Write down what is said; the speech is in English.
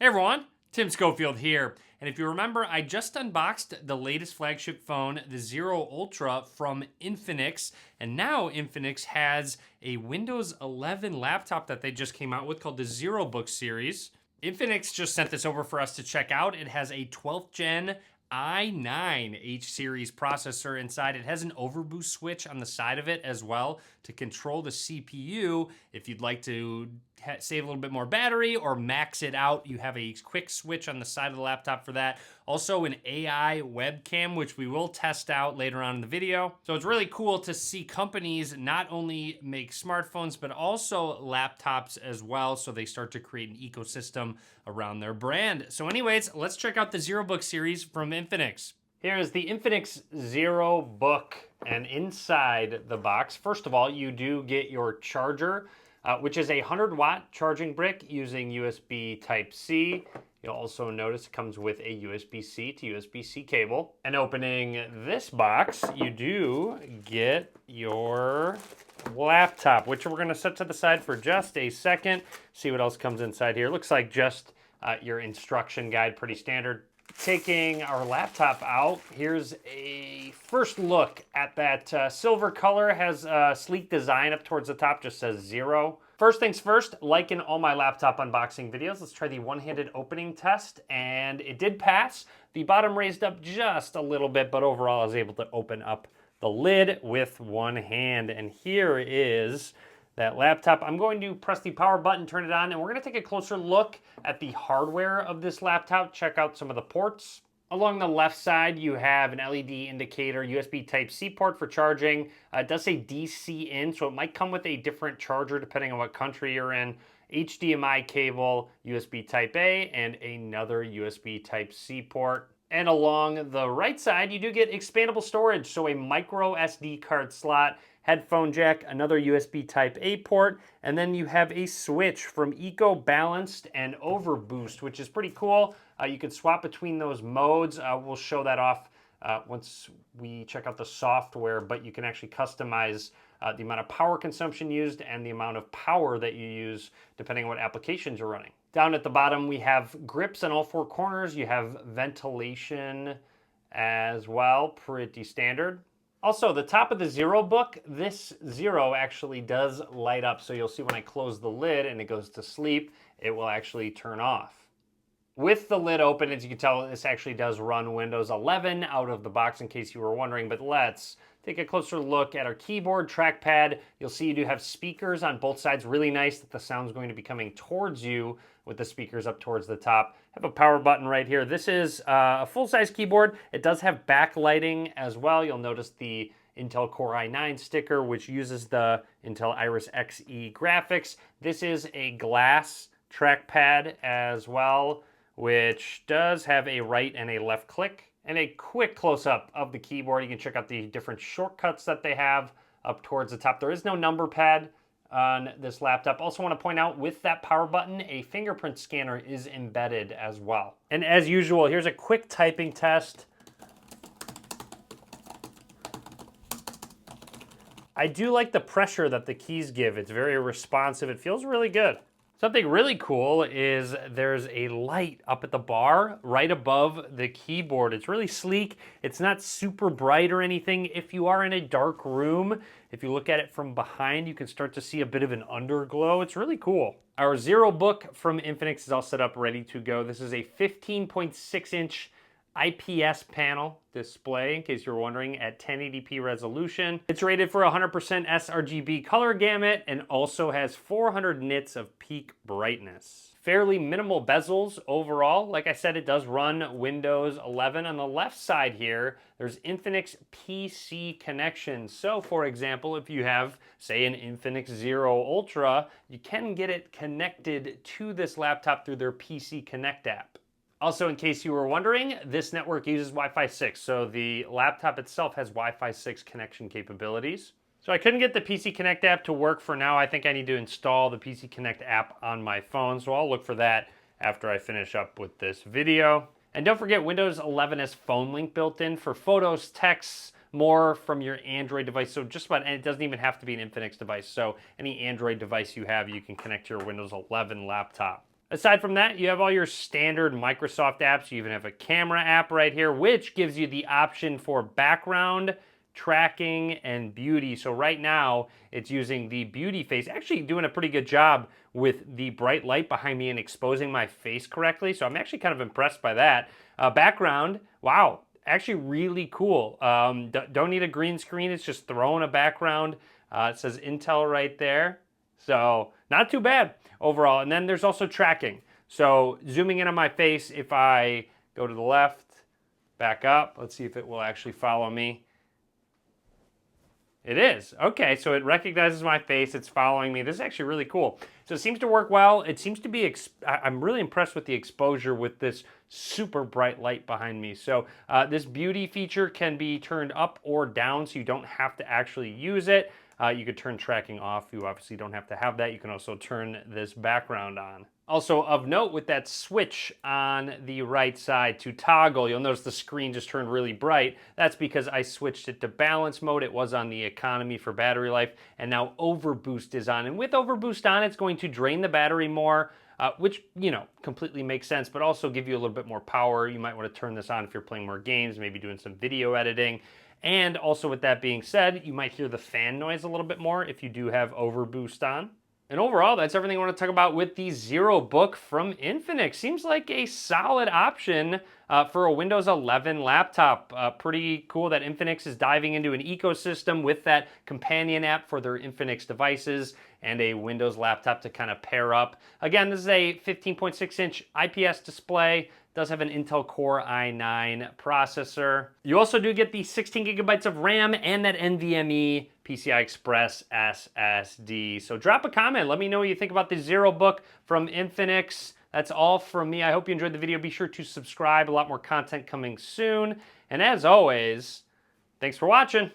Hey everyone, Tim Schofield here. And if you remember, I just unboxed the latest flagship phone, the Zero Ultra from Infinix. And now Infinix has a Windows 11 laptop that they just came out with called the Zero Book series. Infinix just sent this over for us to check out. It has a 12th gen i9 H series processor inside. It has an overboost switch on the side of it as well to control the CPU. If you'd like to save a little bit more battery or max it out, you have a quick switch on the side of the laptop for that. Also an AI webcam, which we will test out later on in the video. So it's really cool to see companies not only make smartphones, but also laptops as well. So they start to create an ecosystem around their brand. So anyways, let's check out the Zero Book series from Infinix. Here is the Infinix Zero Book, and inside the box, first of all, you do get your charger, which is a 100-watt charging brick using USB Type-C. You'll also notice it comes with a USB-C to USB-C cable. And opening this box, you do get your laptop, which we're gonna set to the side for just a second. See what else comes inside here. Looks like just your instruction guide, pretty standard. Taking our laptop out, here's a first look at that silver color. Has a sleek design up towards the top, just says Zero. First things first, like in all my laptop unboxing videos, let's try the one-handed opening test, and it did pass. The bottom raised up just a little bit, but overall I was able to open up the lid with one hand. And here is that laptop. I'm going to press the power button, turn it on, and we're gonna take a closer look at the hardware of this laptop, check out some of the ports. Along the left side, you have an LED indicator, USB Type-C port for charging. It does say DC in, so it might come with a different charger depending on what country you're in. HDMI cable, USB Type-A, and another USB Type-C port. And along the right side, you do get expandable storage, so a micro SD card slot, headphone jack, another USB Type-A port, and then you have a switch from Eco, Balanced, and Overboost, which is pretty cool. You can swap between those modes. We'll show that off once we check out the software, but you can actually customize the amount of power consumption used and the amount of power that you use depending on what applications you're running. Down at the bottom, we have grips on all four corners. You have ventilation as well, pretty standard. Also, the top of the Zero Book, this Zero actually does light up. So you'll see when I close the lid and it goes to sleep, it will actually turn off. With the lid open, as you can tell, this actually does run Windows 11 out of the box in case you were wondering, but let's take a closer look at our keyboard, trackpad. You'll see you do have speakers on both sides. Really nice that the sound's going to be coming towards you with the speakers up towards the top. Have a power button right here. This is a full-size keyboard. It does have backlighting as well. You'll notice the Intel Core i9 sticker, which uses the Intel Iris Xe graphics. This is a glass trackpad as well, which does have a right and a left click. And a quick close-up of the keyboard. You can check out the different shortcuts that they have up towards the top. There is no number pad on this laptop. Also want to point out, with that power button, a fingerprint scanner is embedded as well. And as usual, here's a quick typing test. I do like the pressure that the keys give. It's very responsive. It feels really good. Something really cool is there's a light up at the bar right above the keyboard. It's really sleek. It's not super bright or anything. If you are in a dark room, if you look at it from behind, you can start to see a bit of an underglow. It's really cool. Our Zero Book from Infinix is all set up, ready to go. This is a 15.6-inch IPS panel display, in case you're wondering, at 1080p resolution. It's rated for 100% sRGB color gamut and also has 400 nits of peak brightness. Fairly minimal bezels overall. Like I said, it does run Windows 11. On the left side here, there's Infinix PC connections. So for example, if you have, say, an Infinix Zero Ultra, you can get it connected to this laptop through their PC Connect app. Also, in case you were wondering, this network uses Wi-Fi 6, so the laptop itself has Wi-Fi 6 connection capabilities. So I couldn't get the PC Connect app to work for now. I think I need to install the PC Connect app on my phone, so I'll look for that after I finish up with this video. And don't forget, Windows 11 has Phone Link built in for photos, texts, more from your Android device. So just about, and it doesn't even have to be an Infinix device. So any Android device you have, you can connect to your Windows 11 laptop. Aside from that, you have all your standard Microsoft apps. You even have a camera app right here, which gives you the option for background, tracking, and beauty. So right now, it's using the beauty face, actually doing a pretty good job with the bright light behind me and exposing my face correctly. So I'm actually kind of impressed by that. Background, wow, actually really cool. Don't need a green screen. It's just throwing a background. It says Intel right there. So not too bad overall. And then there's also tracking. So zooming in on my face, if I go to the left, back up, let's see if it will actually follow me. It is. Okay, so it recognizes my face. It's following me. This is actually really cool. So it seems to work well. It seems to be, I'm really impressed with the exposure with this super bright light behind me. So this beauty feature can be turned up or down so you don't have to actually use it. You could turn tracking off. You obviously don't have to have that. You can also turn this background on. Also of note, with that switch on the right side to toggle, you'll notice the screen just turned really bright. That's because I switched it to balance mode. It was on the economy for battery life, and now overboost is on. And with overboost on, it's going to drain the battery more, which, you know, completely makes sense, but also give you a little bit more power. You might want to turn this on if you're playing more games, maybe doing some video editing. And also with that being said, you might hear the fan noise a little bit more if you do have overboost on. And overall, that's everything I want to talk about with the ZeroBook from Infinix. Seems like a solid option for a Windows 11 laptop. Pretty cool that Infinix is diving into an ecosystem with that companion app for their Infinix devices and a Windows laptop to kind of pair up. Again, this is a 15.6-inch IPS display. Does have an Intel Core i9 processor. You also do get the 16 gigabytes of RAM and that NVMe PCI Express SSD. So drop a comment. Let me know what you think about the ZeroBook from Infinix. That's all from me. I hope you enjoyed the video. Be sure to subscribe. A lot more content coming soon. And as always, thanks for watching.